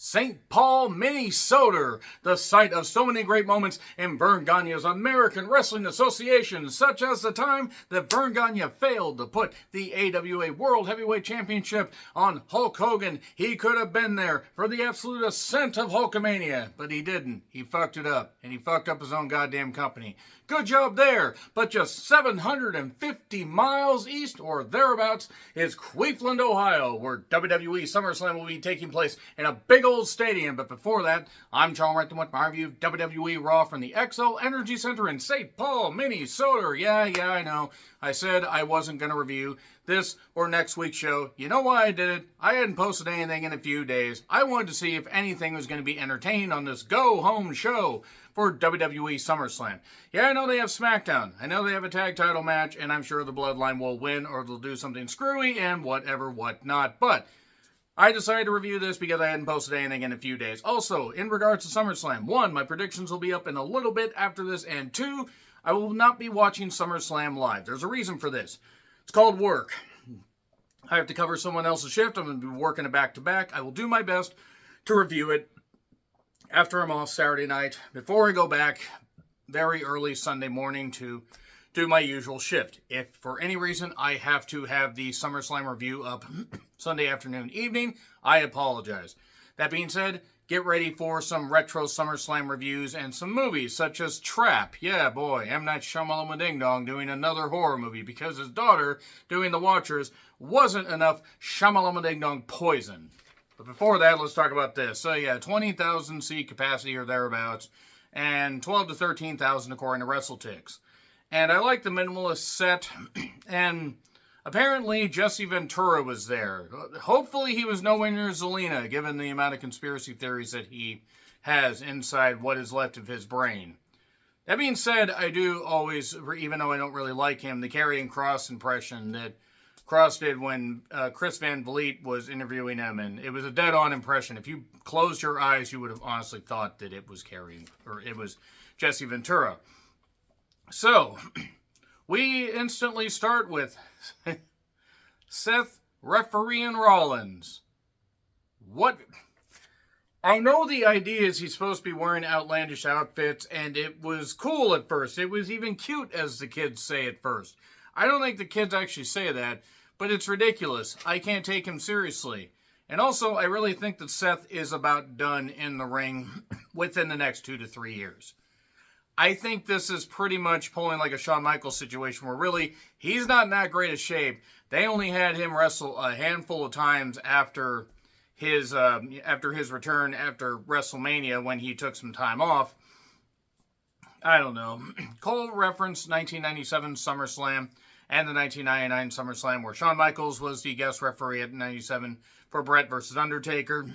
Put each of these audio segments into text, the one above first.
St. Paul, Minnesota, the site of so many great moments in Verne Gagne's American Wrestling Association, such as the time that Verne Gagne failed to put the AWA World Heavyweight Championship on Hulk Hogan. He could have been there for the absolute ascent of Hulkamania, but he didn't. He fucked it up, and he fucked up his own goddamn company. Good job there, but just 750 miles east or thereabouts is Cleveland, Ohio, where WWE SummerSlam will be taking place in a big old stadium. But before that, I'm John Wright with my review of WWE Raw from the XL Energy Center in St. Paul, Minnesota. Yeah, I know. I said I wasn't going to review this or next week's show. You know why I did it? I hadn't posted anything in a few days. I wanted to see if anything was going to be entertained on this go-home show for WWE SummerSlam. Yeah, I know they have SmackDown. I know they have a tag title match, and I'm sure the Bloodline will win or they'll do something screwy and whatnot. But I decided to review this because I hadn't posted anything in a few days. Also, in regards to SummerSlam, 1, my predictions will be up in a little bit after this, and 2, I will not be watching SummerSlam live. There's a reason for this. It's called work. I have to cover someone else's shift. I'm going to be working it back-to-back. I will do my best to review it after I'm off Saturday night, before I go back very early Sunday morning to do my usual shift. If for any reason I have to have the SummerSlam review up Sunday afternoon, evening, I apologize. That being said, get ready for some retro SummerSlam reviews and some movies such as Trap. Yeah, boy, M. Night Shyamalan Ding Dong doing another horror movie because his daughter doing The Watchers wasn't enough Shyamalan Ding Dong poison. But before that, let's talk about this. So yeah, 20,000 seat capacity or thereabouts, and 12 to 13,000 according to WrestleTix. And I like the minimalist set, and apparently Jesse Ventura was there. Hopefully he was nowhere near Zelina, given the amount of conspiracy theories that he has inside what is left of his brain. That being said, I do always, even though I don't really like him, the Karrion Kross impression that Cross did when Chris Van Vliet was interviewing him, and it was a dead-on impression. If you closed your eyes, you would have honestly thought that it was it was Jesse Ventura. So, we instantly start with Seth refereeing Rollins. What? I know the idea is he's supposed to be wearing outlandish outfits, and it was cool at first. It was even cute, as the kids say at first. I don't think the kids actually say that, but it's ridiculous. I can't take him seriously. And also, I really think that Seth is about done in the ring within the next 2 to 3 years. I think this is pretty much pulling like a Shawn Michaels situation where really, he's not in that great a shape. They only had him wrestle a handful of times after his return after WrestleMania when he took some time off. I don't know. Cole referenced 1997 SummerSlam and the 1999 SummerSlam where Shawn Michaels was the guest referee at 97 for Brett versus Undertaker,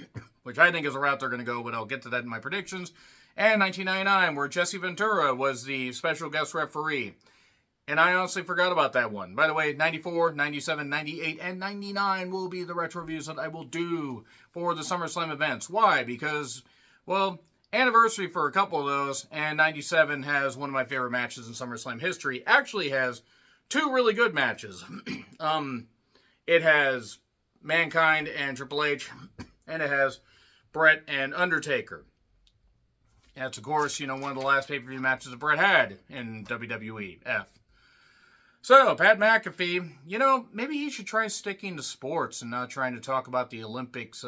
which I think is a route they're going to go, but I'll get to that in my predictions. And 1999 where Jesse Ventura was the special guest referee. And I honestly forgot about that one. By the way, 94, 97, 98, and 99 will be the retro reviews that I will do for the SummerSlam events. Why? Because, well, anniversary for a couple of those, and 97 has one of my favorite matches in SummerSlam history. Actually has 2 really good matches. It has Mankind and Triple H, and it has Brett and Undertaker. That's, of course, one of the last pay-per-view matches that Brett had in WWE. So, Pat McAfee, maybe he should try sticking to sports and not trying to talk about the Olympics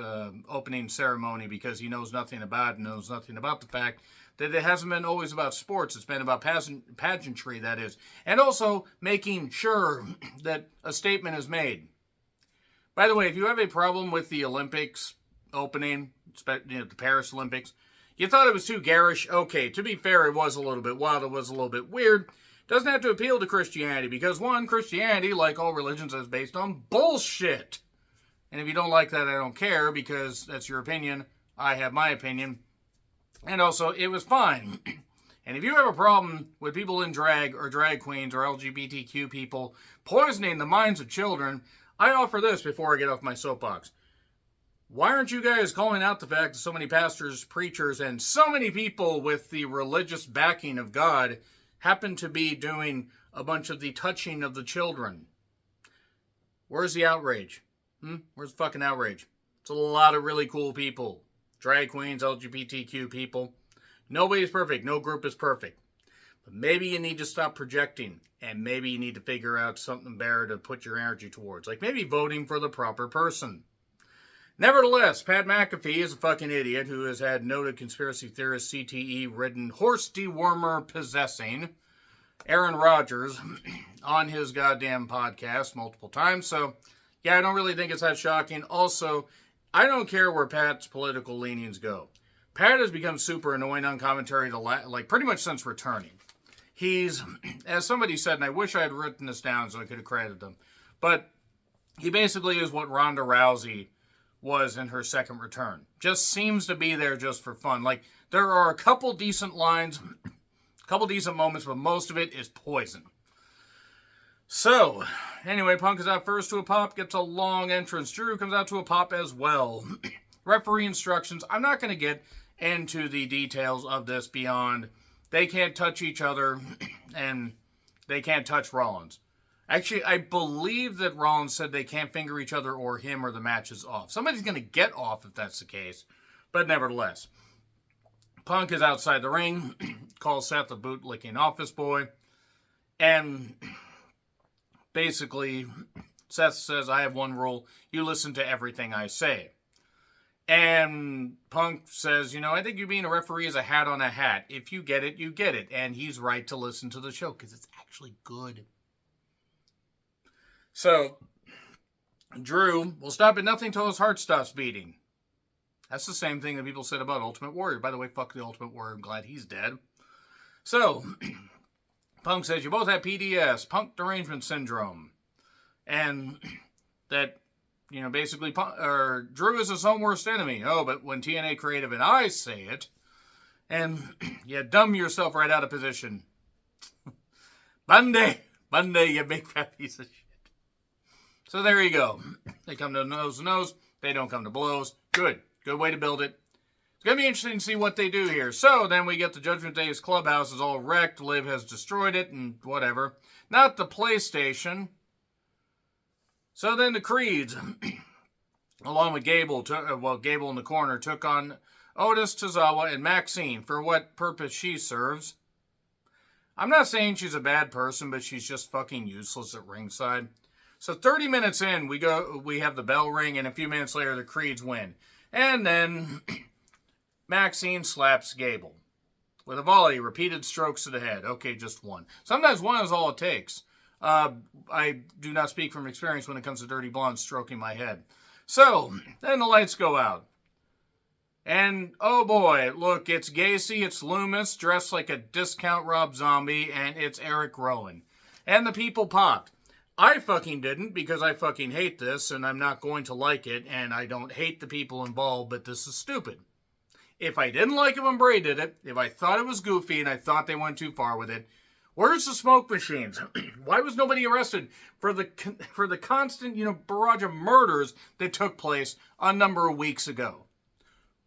opening ceremony because he knows nothing about it, knows nothing about the fact that it hasn't been always about sports. It's been about pageantry, that is. And also making sure that a statement is made. By the way, if you have a problem with the Olympics opening, the Paris Olympics, you thought it was too garish. Okay, to be fair, it was a little bit wild. It was a little bit weird. Doesn't have to appeal to Christianity because, one, Christianity, like all religions, is based on bullshit. And if you don't like that, I don't care because that's your opinion. I have my opinion. And also, it was fine. And if you have a problem with people in drag or drag queens or LGBTQ people poisoning the minds of children, I offer this before I get off my soapbox. Why aren't you guys calling out the fact that so many pastors, preachers, and so many people with the religious backing of God happen to be doing a bunch of the touching of the children? Where's the outrage? Where's the fucking outrage? It's a lot of really cool people. drag queens, LGBTQ people. Nobody's perfect. No group is perfect. But maybe you need to stop projecting, and maybe you need to figure out something better to put your energy towards. Like maybe voting for the proper person. Nevertheless, Pat McAfee is a fucking idiot who has had noted conspiracy theorist CTE-ridden horse dewormer possessing Aaron Rodgers on his goddamn podcast multiple times. So, yeah, I don't really think it's that shocking. Also, I don't care where Pat's political leanings go. Pat has become super annoying on commentary like pretty much since returning. He's, as somebody said, and I wish I had written this down so I could have credited him, but he basically is what Ronda Rousey was in her second return. Just seems to be there just for fun. Like, there are a couple decent lines, a couple decent moments, but most of it is poison. So, anyway, Punk is out first to a pop, gets a long entrance. Drew comes out to a pop as well. Referee instructions. I'm not going to get into the details of this beyond they can't touch each other and they can't touch Rollins. Actually, I believe that Rollins said they can't finger each other or him or the match is off. Somebody's going to get off if that's the case. But nevertheless, Punk is outside the ring, calls Seth a bootlicking office boy. And basically, Seth says, I have one rule. You listen to everything I say. And Punk says, I think you being a referee is a hat on a hat. If you get it, you get it. And he's right to listen to the show because it's actually good. So, Drew will stop at nothing till his heart stops beating. That's the same thing that people said about Ultimate Warrior. By the way, fuck the Ultimate Warrior. I'm glad he's dead. So, Punk says, you both have PDS, Punk Derangement Syndrome. And that, basically, Drew is his own worst enemy. Oh, but when TNA Creative and I say it, and you dumb yourself right out of position. Monday, you big fat piece of shit. So there you go. They come to nose to nose. They don't come to blows. Good. Good way to build it. It's going to be interesting to see what they do here. So then we get the Judgment Day's clubhouse is all wrecked. Liv has destroyed it and whatever. Not the PlayStation. So then the Creeds, along with Gable in the corner, took on Otis, Tozawa, and Maxine for what purpose she serves. I'm not saying she's a bad person, but she's just fucking useless at ringside. So 30 minutes in, we have the bell ring, and a few minutes later, the Creeds win. And then Maxine slaps Gable with a volley, repeated strokes to the head. Okay, just one. Sometimes one is all it takes. I do not speak from experience when it comes to Dirty Blonde stroking my head. So, then the lights go out. And, oh boy, look, it's Gacy, it's Loomis, dressed like a discount Rob Zombie, and it's Eric Rowan. And the people popped. I fucking didn't because I fucking hate this and I'm not going to like it and I don't hate the people involved, but this is stupid. If I didn't like it when Bray did it, if I thought it was goofy and I thought they went too far with it, where's the smoke machines? Why was nobody arrested for the constant, barrage of murders that took place a number of weeks ago?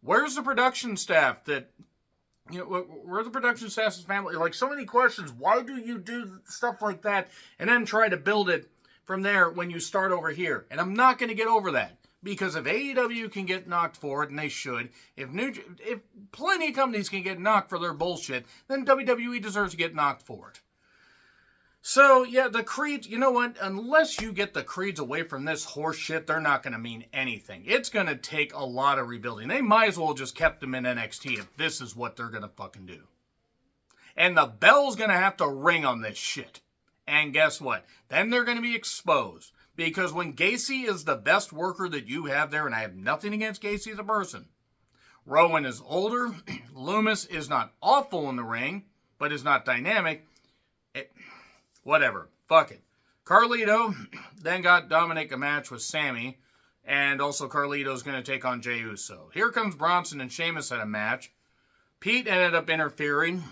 Where's the production staff where the production staff's family? Like, so many questions. Why do you do stuff like that and then try to build it from there when you start over here? And I'm not going to get over that. Because if AEW can get knocked for it, and they should, if plenty of companies can get knocked for their bullshit, then WWE deserves to get knocked for it. So, yeah, the Creeds, you know what? Unless you get the Creeds away from this horse shit, they're not going to mean anything. It's going to take a lot of rebuilding. They might as well just kept them in NXT if this is what they're going to fucking do. And the bell's going to have to ring on this shit. And guess what? Then they're going to be exposed. Because when Gacy is the best worker that you have there, and I have nothing against Gacy as a person, Rowan is older, Loomis is not awful in the ring, but is not dynamic. Whatever. Fuck it. Carlito then got Dominic a match with Sammy, and also Carlito's going to take on Jey Uso. Here comes Bronson and Sheamus at a match. Pete ended up interfering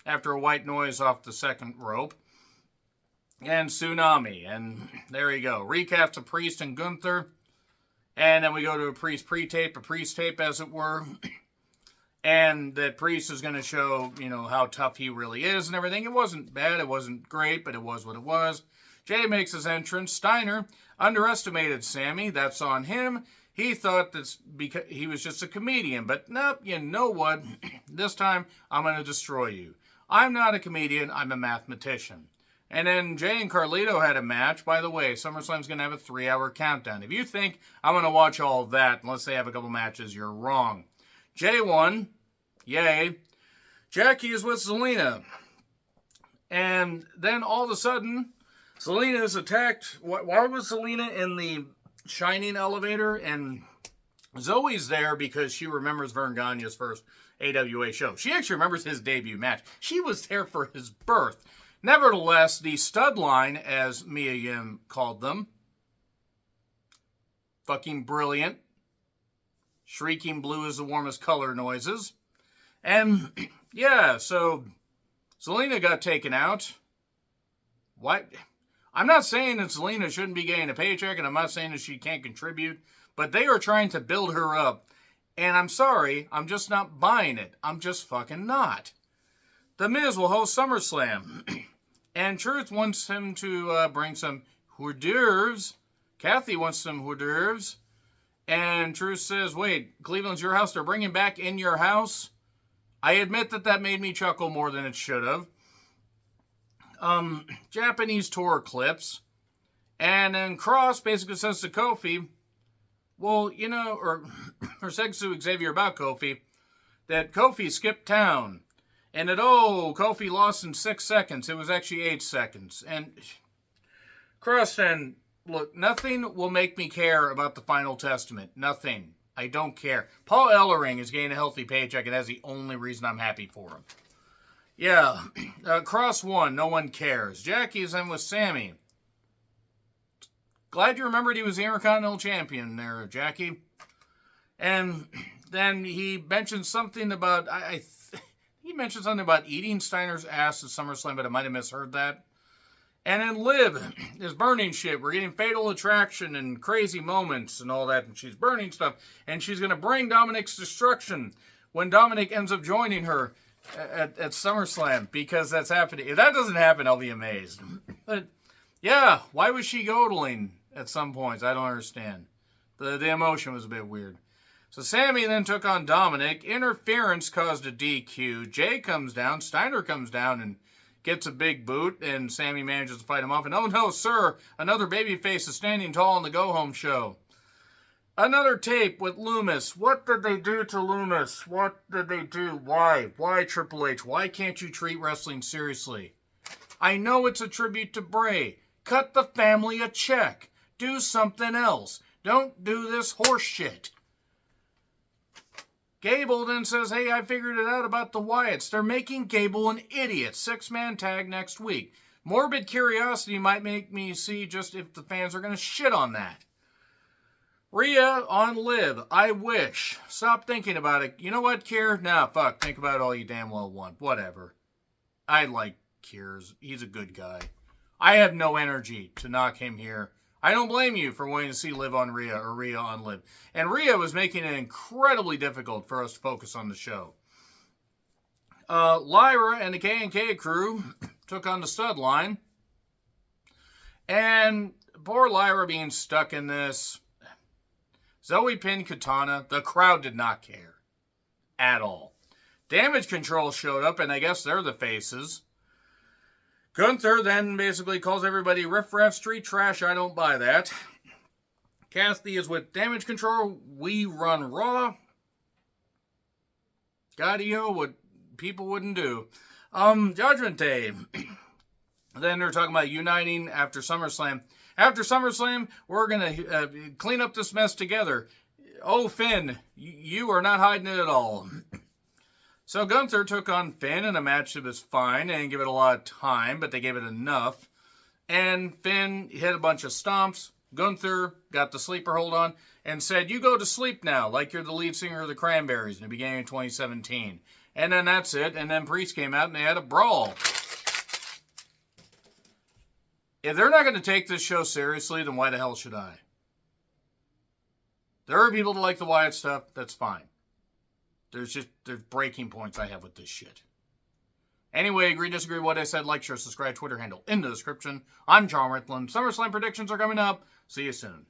after a white noise off the second rope. And Tsunami. And there you go. Recaps of Priest and Gunther. And then we go to a Priest pre-tape, a Priest tape as it were. And that Priest is going to show, how tough he really is and everything. It wasn't bad, it wasn't great, but it was what it was. Jay makes his entrance. Steiner underestimated Sammy. That's on him. He thought that's because he was just a comedian. But nope, you know what? This time, I'm going to destroy you. I'm not a comedian. I'm a mathematician. And then Jay and Carlito had a match. By the way, SummerSlam's going to have a 3-hour countdown. If you think I'm going to watch all of that unless they have a couple matches, you're wrong. Jay won. Yay. Jackie is with Zelina. And then all of a sudden, Zelina is attacked. Why was Zelina in the Shining elevator? And Zoe's there because she remembers Vern Gagne's first AWA show. She actually remembers his debut match. She was there for his birth. Nevertheless, the stud line, as Mia Yim called them, fucking brilliant. Shrieking blue is the warmest color noises. And, yeah, so Zelina got taken out. What? I'm not saying that Zelina shouldn't be getting a paycheck, and I'm not saying that she can't contribute, but they are trying to build her up. And I'm sorry, I'm just not buying it. I'm just fucking not. The Miz will host SummerSlam. And Truth wants him to bring some hors d'oeuvres. Kathy wants some hors d'oeuvres. And Truth says, wait, Cleveland's your house? They're bringing back In Your House? I admit that made me chuckle more than it should have. Japanese tour clips. And then Cross basically says to Kofi, well, you know, or says to Xavier about Kofi, that Kofi skipped town. And that, Kofi lost in 6 seconds. It was actually 8 seconds. And Cross then, look, nothing will make me care about the Final Testament. Nothing. I don't care. Paul Ellering is getting a healthy paycheck, and that's the only reason I'm happy for him. Yeah, Cross won. No one cares. Jackie's in with Sammy. Glad you remembered he was the Intercontinental Champion there, Jackie. And then he mentioned something about, he mentioned something about eating Steiner's ass at SummerSlam, but I might have misheard that. And then Liv is burning shit. We're getting Fatal Attraction and crazy moments and all that. And she's burning stuff. And she's going to bring Dominic's destruction when Dominic ends up joining her at SummerSlam. Because that's happening. If that doesn't happen, I'll be amazed. But yeah, why was she yodeling at some points? I don't understand. The emotion was a bit weird. So Sammy then took on Dominic. Interference caused a DQ. Jay comes down. Steiner comes down and gets a big boot, and Sammy manages to fight him off. And oh no, sir, another babyface is standing tall on the go-home show. Another tape with Loomis. What did they do to Loomis? What did they do? Why? Why, Triple H? Why can't you treat wrestling seriously? I know it's a tribute to Bray. Cut the family a check. Do something else. Don't do this horse shit. Gable then says, hey, I figured it out about the Wyatts. They're making Gable an idiot. 6-man tag next week. Morbid curiosity might make me see just if the fans are going to shit on that. Rhea on Liv. I wish. Stop thinking about it. You know what, Kier? Nah, fuck. Think about it all you damn well want. Whatever. I like Kier's. He's a good guy. I have no energy to knock him here. I don't blame you for wanting to see Liv on Rhea or Rhea on Liv. And Rhea was making it incredibly difficult for us to focus on the show. Lyra and the K&K crew took on the stud line. And poor Lyra being stuck in this. Zoe pinned Katana. The crowd did not care. At all. Damage Control showed up, and I guess they're the faces. Gunther then basically calls everybody riffraff street trash. I don't buy that. Kathy is with Damage Control. We run Raw. Gaudio, what people wouldn't do. Judgment Day. Then they're talking about uniting after SummerSlam. After SummerSlam, we're going to clean up this mess together. Oh, Finn, you are not hiding it at all. So Gunther took on Finn in a match that was fine. They didn't give it a lot of time, but they gave it enough. And Finn hit a bunch of stomps. Gunther got the sleeper hold on and said, you go to sleep now, like you're the lead singer of the Cranberries in the beginning of 2017. And then that's it. And then Priest came out and they had a brawl. If they're not going to take this show seriously, then why the hell should I? There are people that like the Wyatt stuff. That's fine. There's breaking points I have with this shit. Anyway, agree, disagree with what I said, like, share, subscribe, Twitter handle in the description. I'm John Ritland. SummerSlam predictions are coming up. See you soon.